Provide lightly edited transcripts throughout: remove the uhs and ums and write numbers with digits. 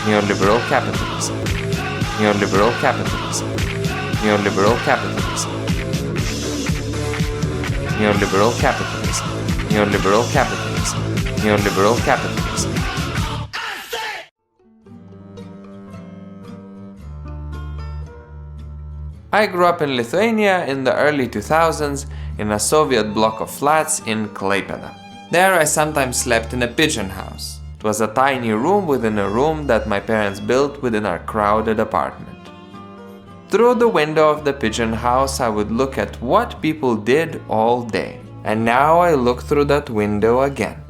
Neoliberal capitalism. Neoliberal capitalism. Neoliberal capitalism. Neoliberal capitalism. Neoliberal capitalism. Neoliberal capitalism. I grew up in Lithuania in the early 2000s in a Soviet block of flats in Klaipėda. There I sometimes slept in a pigeon house. It was a tiny room within a room that my parents built within our crowded apartment. Through the window of the pigeon house I would look at what people did all day. And now I look through that window again.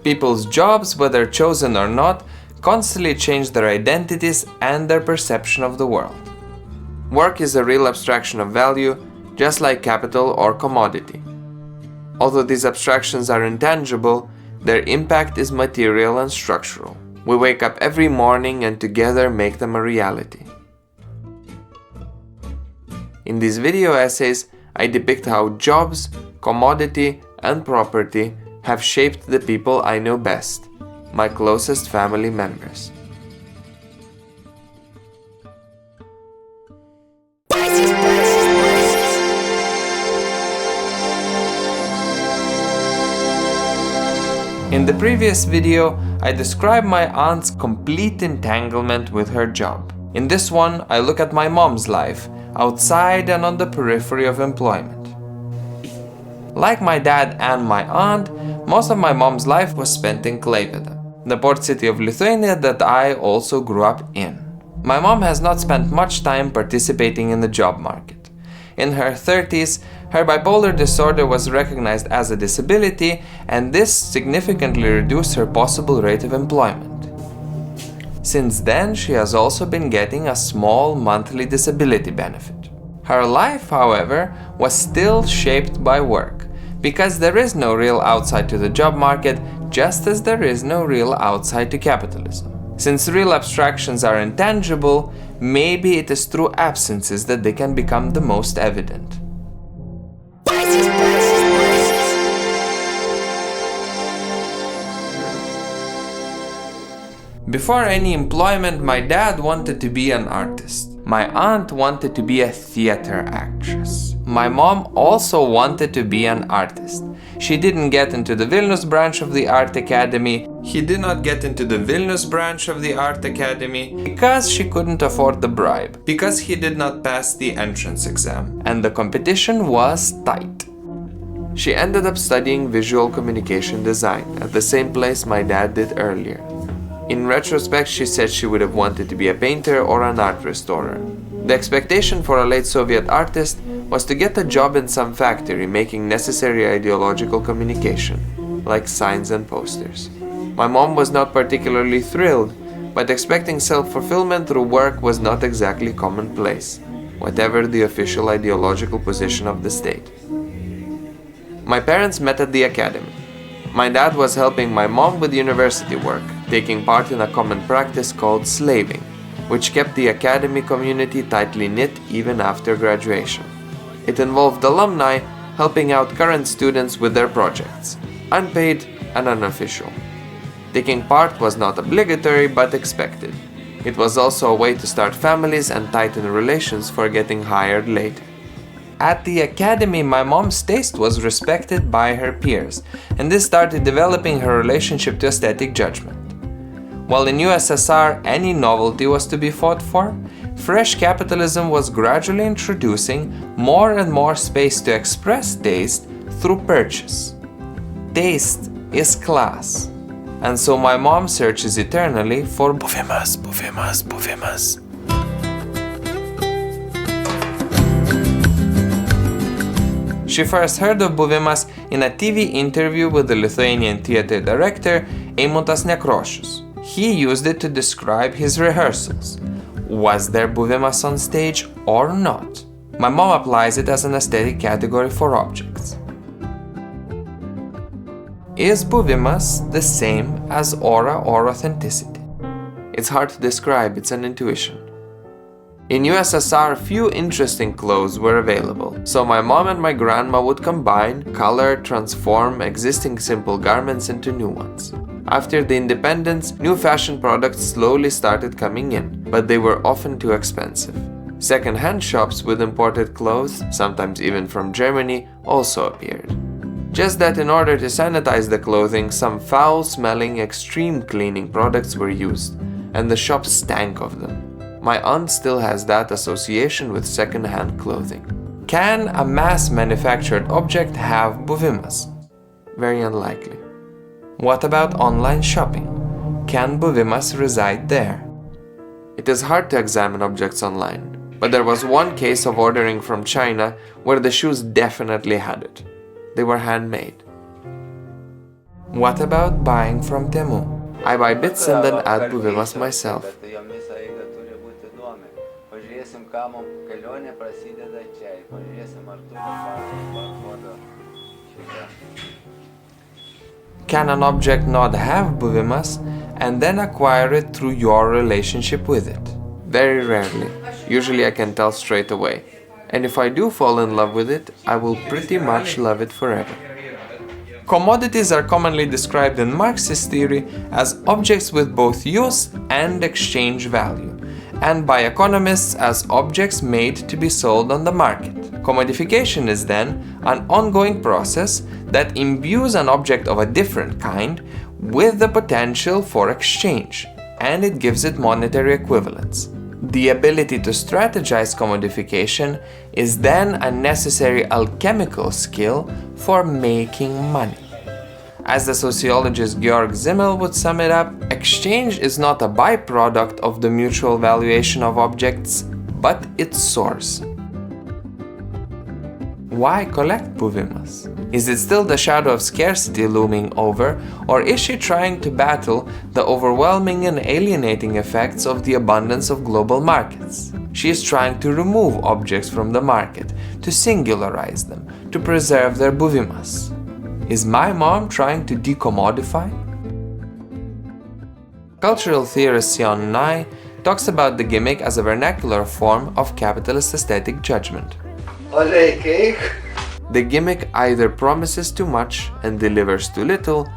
People's jobs, whether chosen or not, constantly change their identities and their perception of the world. Work is a real abstraction of value, just like capital or commodity. Although these abstractions are intangible, their impact is material and structural. We wake up every morning and together make them a reality. In these video essays, I depict how jobs, commodity, and property have shaped the people I know best, my closest family members. In the previous video, I described my aunt's complete entanglement with her job. In this one, I look at my mom's life, outside and on the periphery of employment. Like my dad and my aunt, most of my mom's life was spent in Klaipėda, the port city of Lithuania that I also grew up in. My mom has not spent much time participating in the job market. In her 30s, her bipolar disorder was recognized as a disability, and this significantly reduced her possible rate of employment. Since then, she has also been getting a small monthly disability benefit. Her life, however, was still shaped by work, because there is no real outside to the job market, just as there is no real outside to capitalism. Since real abstractions are intangible, maybe it is through absences that they can become the most evident. Before any employment, my dad wanted to be an artist. My aunt wanted to be a theater actress. My mom also wanted to be an artist. She didn't get into the Vilnius branch of the Art Academy. He did not get into the Vilnius branch of the Art Academy because she couldn't afford the bribe, because he did not pass the entrance exam, and the competition was tight. She ended up studying visual communication design at the same place my dad did earlier. In retrospect, she said she would have wanted to be a painter or an art restorer. The expectation for a late Soviet artist was to get a job in some factory making necessary ideological communication, like signs and posters. My mom was not particularly thrilled, but expecting self-fulfillment through work was not exactly commonplace, whatever the official ideological position of the state. My parents met at the academy. My dad was helping my mom with university work, taking part in a common practice called slaving, which kept the academy community tightly knit even after graduation. It involved alumni helping out current students with their projects, unpaid and unofficial. Taking part was not obligatory but expected. It was also a way to start families and tighten relations for getting hired later. At the academy, my mom's taste was respected by her peers, and this started developing her relationship to aesthetic judgment. While in USSR any novelty was to be fought for, fresh capitalism was gradually introducing more and more space to express taste through purchase. Taste is class. And so my mom searches eternally for buvimas, buvimas, buvimas. She first heard of buvimas in a TV interview with the Lithuanian theater director Eimuntas Nekrošius. He used it to describe his rehearsals. Was there buvimas on stage or not? My mom applies it as an aesthetic category for objects. Is buvimas the same as aura or authenticity? It's hard to describe, it's an intuition. In USSR, few interesting clothes were available, so my mom and my grandma would combine, color, transform existing simple garments into new ones. After the independence, new fashion products slowly started coming in, but they were often too expensive. Second-hand shops with imported clothes, sometimes even from Germany, also appeared. Just that in order to sanitize the clothing, some foul-smelling, extreme cleaning products were used, and the shops stank of them. My aunt still has that association with second-hand clothing. Can a mass-manufactured object have buvimas? Very unlikely. What about online shopping? Can buvimas reside there? It is hard to examine objects online, but there was one case of ordering from China where the shoes definitely had it. They were handmade. What about buying from Temu? I buy bits and then add buvimas myself. Can an object not have buvimas and then acquire it through your relationship with it? Very rarely. Usually I can tell straight away. And if I do fall in love with it, I will pretty much love it forever. Commodities are commonly described in Marxist theory as objects with both use and exchange value, and by economists as objects made to be sold on the market. Commodification is then an ongoing process that imbues an object of a different kind with the potential for exchange, and it gives it monetary equivalence. The ability to strategize commodification is then a necessary alchemical skill for making money. As the sociologist Georg Simmel would sum it up, exchange is not a byproduct of the mutual valuation of objects, but its source. Why collect buvimas? Is it still the shadow of scarcity looming over, or is she trying to battle the overwhelming and alienating effects of the abundance of global markets? She is trying to remove objects from the market, to singularize them, to preserve their buvimas. Is my mom trying to decommodify? Cultural theorist Sion Nye talks about the gimmick as a vernacular form of capitalist aesthetic judgment. The gimmick either promises too much and delivers too little,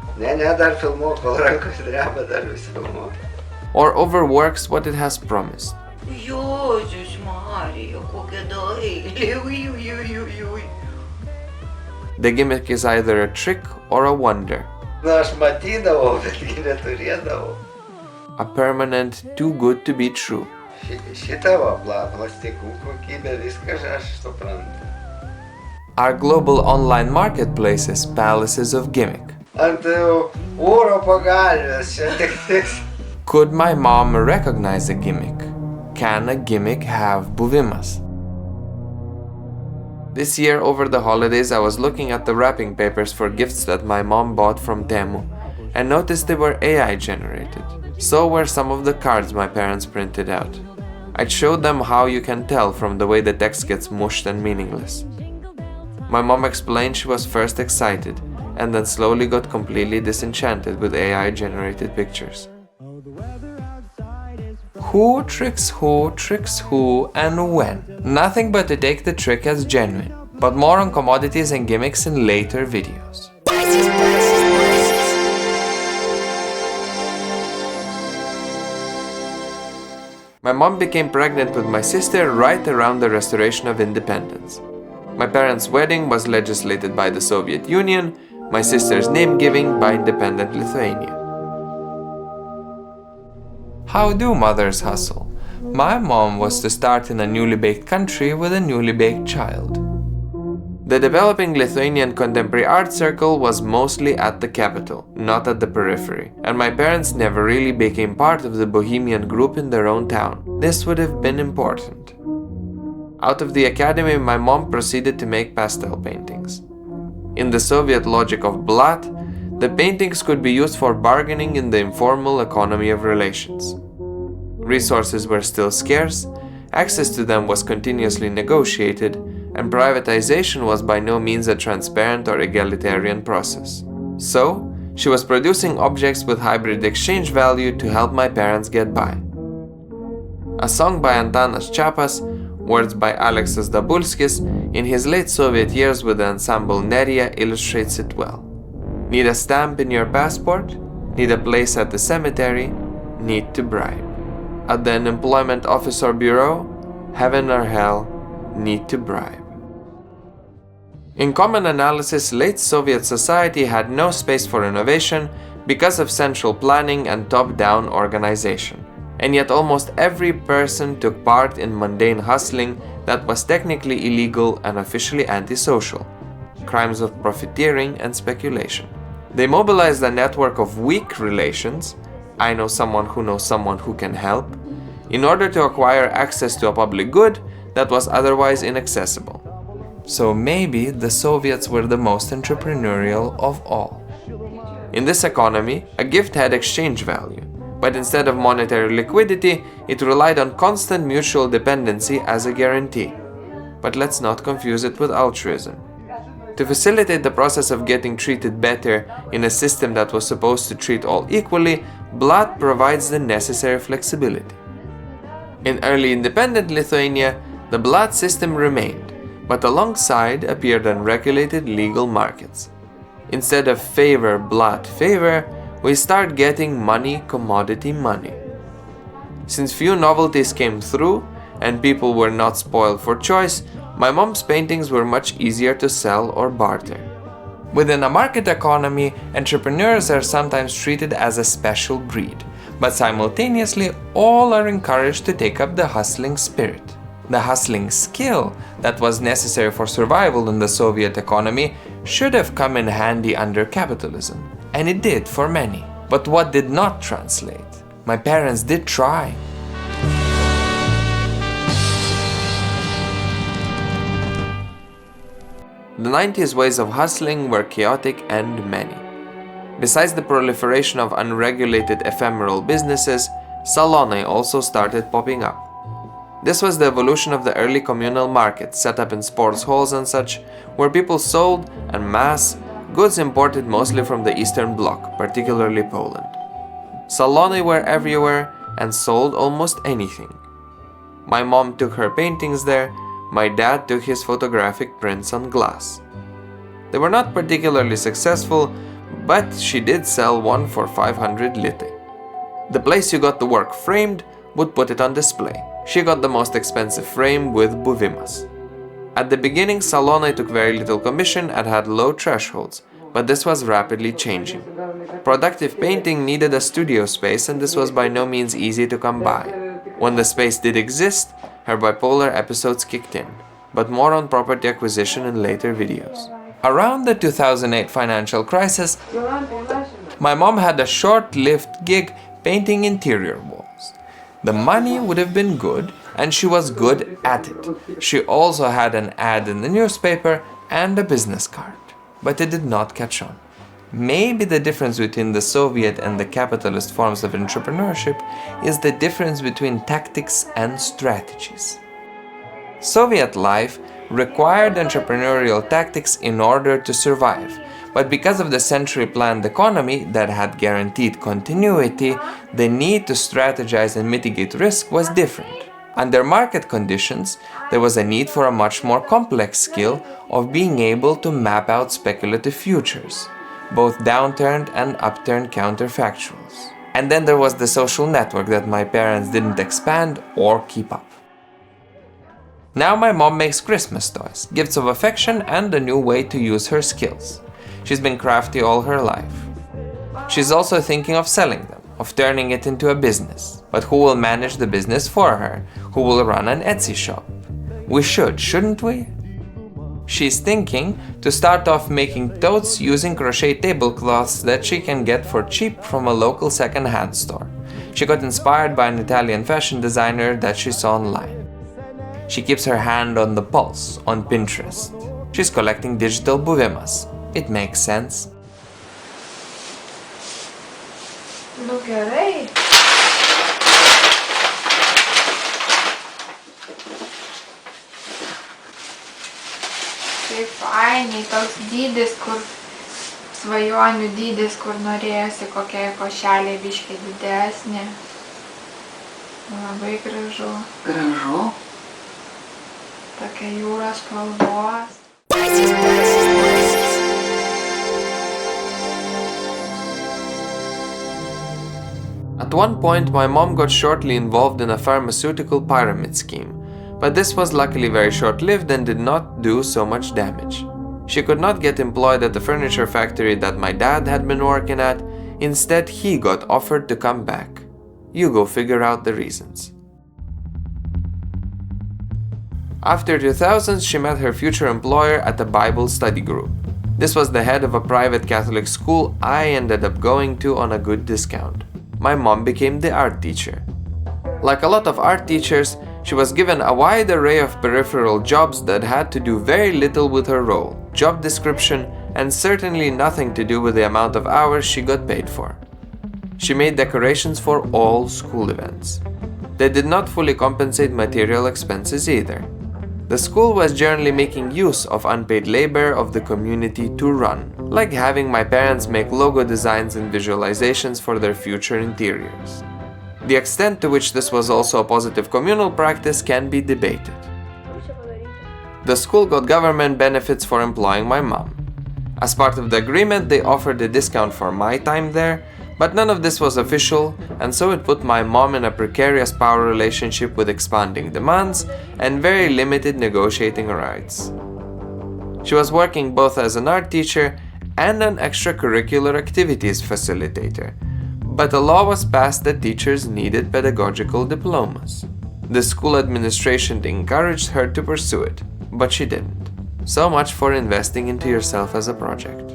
or overworks what it has promised. The gimmick is either a trick or a wonder. A permanent too good to be true. Are global online marketplaces palaces of gimmick? Could my mom recognize a gimmick? Can a gimmick have buvimas? This year over the holidays I was looking at the wrapping papers for gifts that my mom bought from Temu and noticed they were AI generated. So were some of the cards my parents printed out. I showed them how you can tell from the way the text gets mushed and meaningless. My mom explained she was first excited and then slowly got completely disenchanted with AI generated pictures. Who, tricks who, and when? Nothing but to take the trick as genuine, but more on commodities and gimmicks in later videos. My mom became pregnant with my sister right around the restoration of independence. My parents' wedding was legislated by the Soviet Union, my sister's name-giving by independent Lithuania. How do mothers hustle? My mom was to start in a newly baked country with a newly baked child. The developing Lithuanian contemporary art circle was mostly at the capital, not at the periphery, and my parents never really became part of the bohemian group in their own town. This would have been important. Out of the academy, my mom proceeded to make pastel paintings. In the Soviet logic of blat, the paintings could be used for bargaining in the informal economy of relations. Resources were still scarce, access to them was continuously negotiated, and privatization was by no means a transparent or egalitarian process. So, she was producing objects with hybrid exchange value to help my parents get by. A song by Antanas Čepas, words by Aleksas Dabulskis, in his late Soviet years with the ensemble Neria illustrates it well. Need a stamp in your passport? Need a place at the cemetery? Need to bribe. At the unemployment office or bureau? Heaven or hell? Need to bribe. In common analysis, late Soviet society had no space for innovation because of central planning and top-down organization. And yet almost every person took part in mundane hustling that was technically illegal and officially antisocial. Crimes of profiteering and speculation. They mobilized a network of weak relations, I know someone who can help, in order to acquire access to a public good that was otherwise inaccessible. So maybe the Soviets were the most entrepreneurial of all. In this economy, a gift had exchange value, but instead of monetary liquidity, it relied on constant mutual dependency as a guarantee. But let's not confuse it with altruism. To facilitate the process of getting treated better in a system that was supposed to treat all equally, blood provides the necessary flexibility. In early independent Lithuania, the blood system remained, but alongside appeared unregulated legal markets. Instead of favor, blood, favor, we start getting money, commodity, money. Since few novelties came through and people were not spoiled for choice, my mom's paintings were much easier to sell or barter. Within a market economy, entrepreneurs are sometimes treated as a special breed, but simultaneously all are encouraged to take up the hustling spirit. The hustling skill that was necessary for survival in the Soviet economy should have come in handy under capitalism, and it did for many. But what did not translate? My parents did try. The 90s ways of hustling were chaotic and many. Besides the proliferation of unregulated ephemeral businesses, salonai also started popping up. This was the evolution of the early communal market set up in sports halls and such, where people sold, en masse, goods imported mostly from the Eastern Bloc, particularly Poland. Salonai were everywhere and sold almost anything. My mom took her paintings there, my dad took his photographic prints on glass. They were not particularly successful, but she did sell one for 500 lite. The place you got the work framed would put it on display. She got the most expensive frame with buvimas. At the beginning, salonai took very little commission and had low thresholds, but this was rapidly changing. Productive painting needed a studio space, and this was by no means easy to come by. When the space did exist, her bipolar episodes kicked in, but more on property acquisition in later videos. Around the 2008 financial crisis, my mom had a short-lived gig painting interior walls. The money would have been good, and she was good at it. She also had an ad in the newspaper and a business card, but it did not catch on. Maybe the difference between the Soviet and the capitalist forms of entrepreneurship is the difference between tactics and strategies. Soviet life required entrepreneurial tactics in order to survive, but because of the century-planned economy that had guaranteed continuity, the need to strategize and mitigate risk was different. Under market conditions, there was a need for a much more complex skill of being able to map out speculative futures, both downturned and upturned counterfactuals. And then there was the social network that my parents didn't expand or keep up. Now my mom makes Christmas toys, gifts of affection, and a new way to use her skills. She's been crafty all her life. She's also thinking of selling them, of turning it into a business. But who will manage the business for her? Who will run an Etsy shop? We should, shouldn't we? She's thinking to start off making totes using crochet tablecloths that she can get for cheap from a local second-hand store. She got inspired by an Italian fashion designer that she saw online. She keeps her hand on the pulse on Pinterest. She's collecting digital buvimas. It makes sense. Look gerai. Kaip fainiai, toks dydis, kur svajonių dydis, kur norėjosi kokiai košelė biškį didesnė. Labai gražu. Gražu. Tokia jūros spalvos. At one point, my mom got shortly involved in a pharmaceutical pyramid scheme, but this was luckily very short-lived and did not do so much damage. She could not get employed at the furniture factory that my dad had been working at. Instead, he got offered to come back. You go figure out the reasons. After 2000, she met her future employer at a Bible study group. This was the head of a private Catholic school I ended up going to on a good discount. My mom became the art teacher. Like a lot of art teachers, she was given a wide array of peripheral jobs that had to do very little with her role, job description, and certainly nothing to do with the amount of hours she got paid for. She made decorations for all school events. They did not fully compensate material expenses either. The school was generally making use of unpaid labor of the community to run, like having my parents make logo designs and visualizations for their future interiors. The extent to which this was also a positive communal practice can be debated. The school got government benefits for employing my mom. As part of the agreement, they offered a discount for my time there, but none of this was official, and so it put my mom in a precarious power relationship with expanding demands and very limited negotiating rights. She was working both as an art teacher and an extracurricular activities facilitator, but a law was passed that teachers needed pedagogical diplomas. The school administration encouraged her to pursue it, but she didn't. So much for investing into yourself as a project.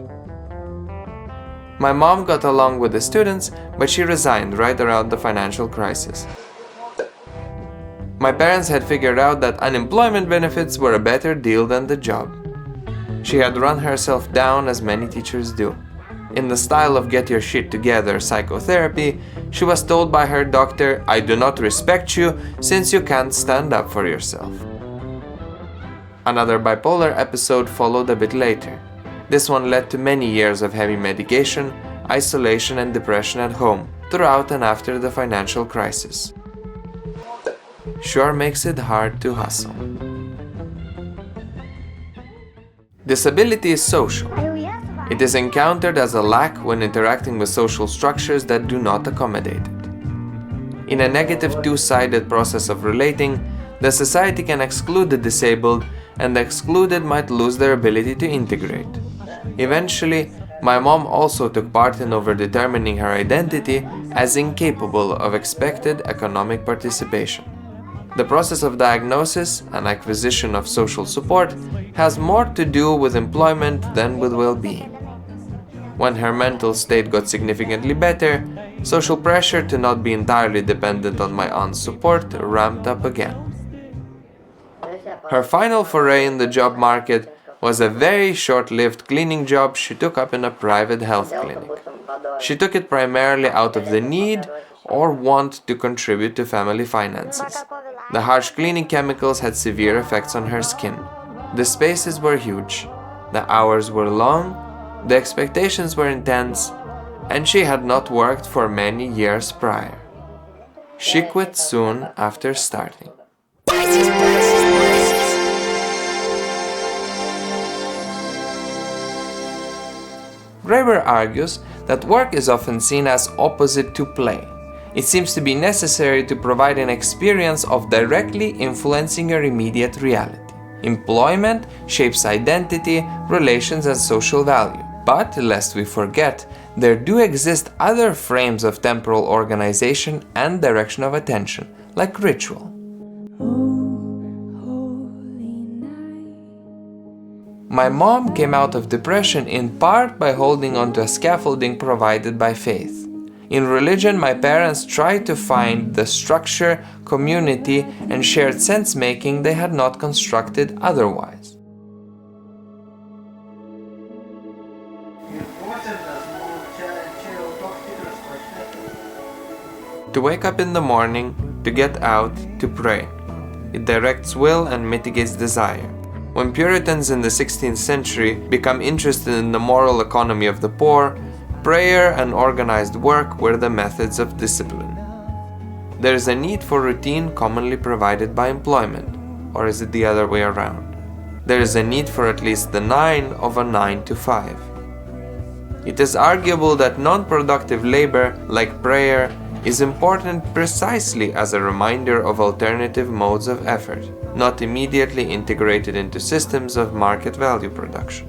My mom got along with the students, but she resigned right around the financial crisis. My parents had figured out that unemployment benefits were a better deal than the job. She had run herself down as many teachers do. In the style of get your shit together psychotherapy, she was told by her doctor, "I do not respect you since you can't stand up for yourself." Another bipolar episode followed a bit later. This one led to many years of heavy medication, isolation and depression at home, throughout and after the financial crisis. Sure makes it hard to hustle. Disability is social. It is encountered as a lack when interacting with social structures that do not accommodate it. In a negative two-sided process of relating, the society can exclude the disabled, and the excluded might lose their ability to integrate. Eventually, my mom also took part in overdetermining her identity as incapable of expected economic participation. The process of diagnosis and acquisition of social support has more to do with employment than with well-being. When her mental state got significantly better, social pressure to not be entirely dependent on my aunt's support ramped up again. Her final foray in the job market was a very short-lived cleaning job she took up in a private health clinic. She took it primarily out of the need or want to contribute to family finances. The harsh cleaning chemicals had severe effects on her skin. The spaces were huge, the hours were long, the expectations were intense, and she had not worked for many years prior. She quit soon after starting. Graeber argues that work is often seen as opposite to play. It seems to be necessary to provide an experience of directly influencing your immediate reality. Employment shapes identity, relations, and social value. But, lest we forget, there do exist other frames of temporal organization and direction of attention, like ritual. My mom came out of depression in part by holding on to a scaffolding provided by faith. In religion, my parents tried to find the structure, community, and shared sense-making they had not constructed otherwise. To wake up in the morning, to get out, to pray. It directs will and mitigates desire. When Puritans in the 16th century become interested in the moral economy of the poor, prayer and organized work were the methods of discipline. There is a need for routine commonly provided by employment. Or is it the other way around? There is a need for at least the 9 of a 9 to 5. It is arguable that non-productive labor, like prayer, is important precisely as a reminder of alternative modes of effort, not immediately integrated into systems of market value production.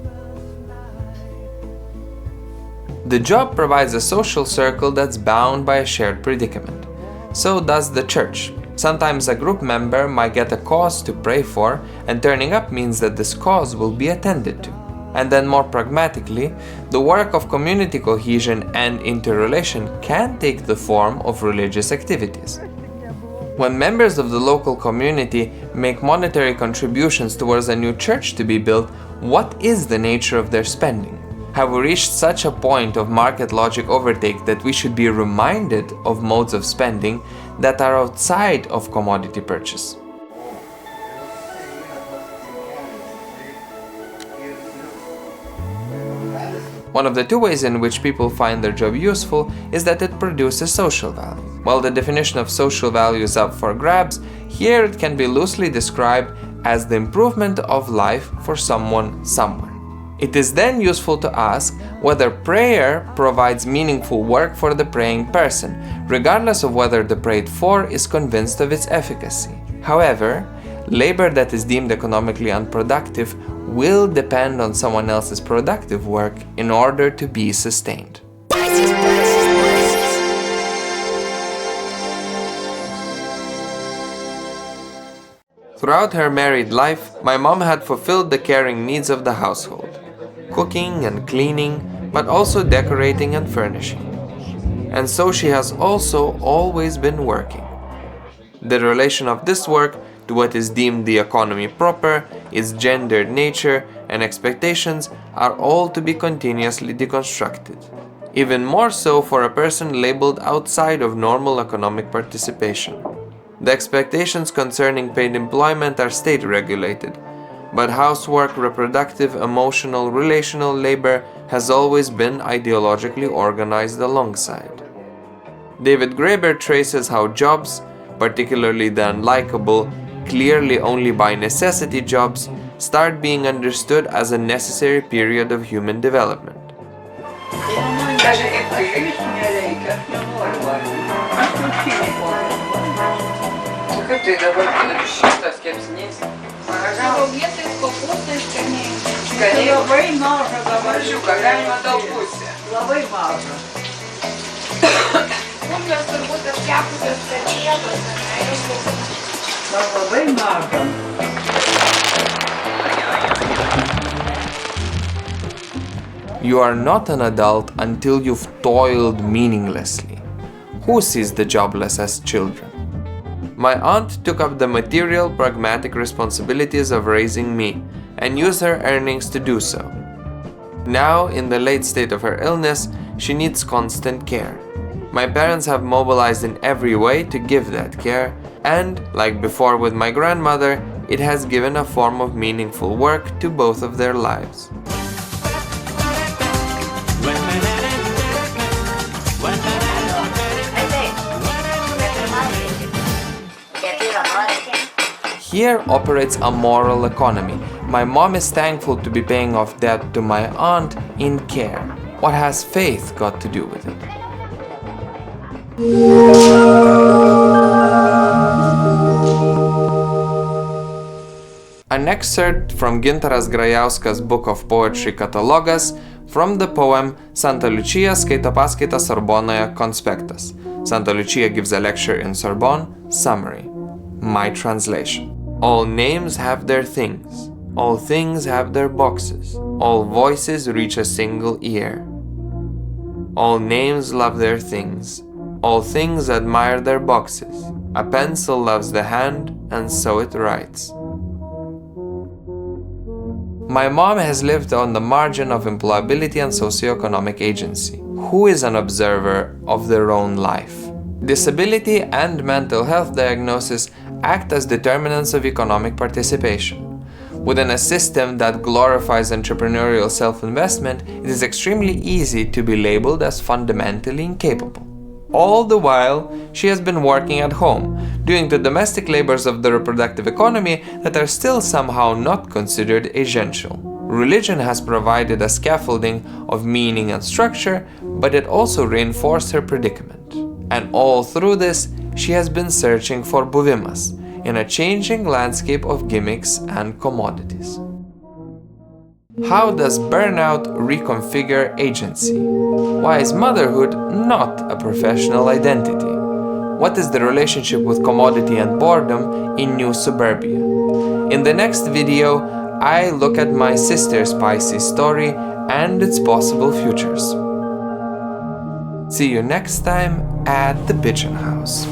The job provides a social circle that's bound by a shared predicament. So does the church. Sometimes a group member might get a cause to pray for, and turning up means that this cause will be attended to. And then more pragmatically, the work of community cohesion and interrelation can take the form of religious activities. When members of the local community make monetary contributions towards a new church to be built, what is the nature of their spending? Have we reached such a point of market logic overtake that we should be reminded of modes of spending that are outside of commodity purchase? One of the two ways in which people find their job useful is that it produces social value. While the definition of social value is up for grabs, here it can be loosely described as the improvement of life for someone somewhere. It is then useful to ask whether prayer provides meaningful work for the praying person, regardless of whether the prayed for is convinced of its efficacy. However, labor that is deemed economically unproductive will depend on someone else's productive work in order to be sustained. Throughout her married life, my mom had fulfilled the caring needs of the household, cooking and cleaning, but also decorating and furnishing. And so she has also always been working. The relation of this work to what is deemed the economy proper, its gendered nature, and expectations are all to be continuously deconstructed. Even more so for a person labeled outside of normal economic participation. The expectations concerning paid employment are state-regulated, but housework, reproductive, emotional, relational labor has always been ideologically organized alongside. David Graeber traces how jobs, particularly the unlikable, clearly only by necessity jobs, start being understood as a necessary period of human development. You are not an adult until you've toiled meaninglessly. Who sees the jobless as children? My aunt took up the material, pragmatic responsibilities of raising me and used her earnings to do so. Now, in the late state of her illness, she needs constant care. My parents have mobilized in every way to give that care, and, like before with my grandmother, it has given a form of meaningful work to both of their lives. Here operates a moral economy. My mom is thankful to be paying off debt to my aunt in care. What has faith got to do with it? An excerpt from Gintaras Grajauskas book of poetry Katalogas from the poem Santa Lucia skaito paskaitą Sorbonoje Konspektas. Santa Lucia gives a lecture in Sorbonne. Summary. My translation. All names have their things. All things have their boxes. All voices reach a single ear. All names love their things. All things admire their boxes. A pencil loves the hand, and so it writes. My mom has lived on the margin of employability and socioeconomic agency. Who is an observer of their own life? Disability and mental health diagnosis act as determinants of economic participation. Within a system that glorifies entrepreneurial self-investment, it is extremely easy to be labeled as fundamentally incapable. All the while, she has been working at home, doing the domestic labors of the reproductive economy that are still somehow not considered essential. Religion has provided a scaffolding of meaning and structure, but it also reinforced her predicament. And all through this, she has been searching for buvimas in a changing landscape of gimmicks and commodities. How does burnout reconfigure agency? Why is motherhood not a professional identity? What is the relationship with commodity and boredom in New Suburbia? In the next video, I look at my sister's Pisces story and its possible futures. See you next time at the Pigeon House.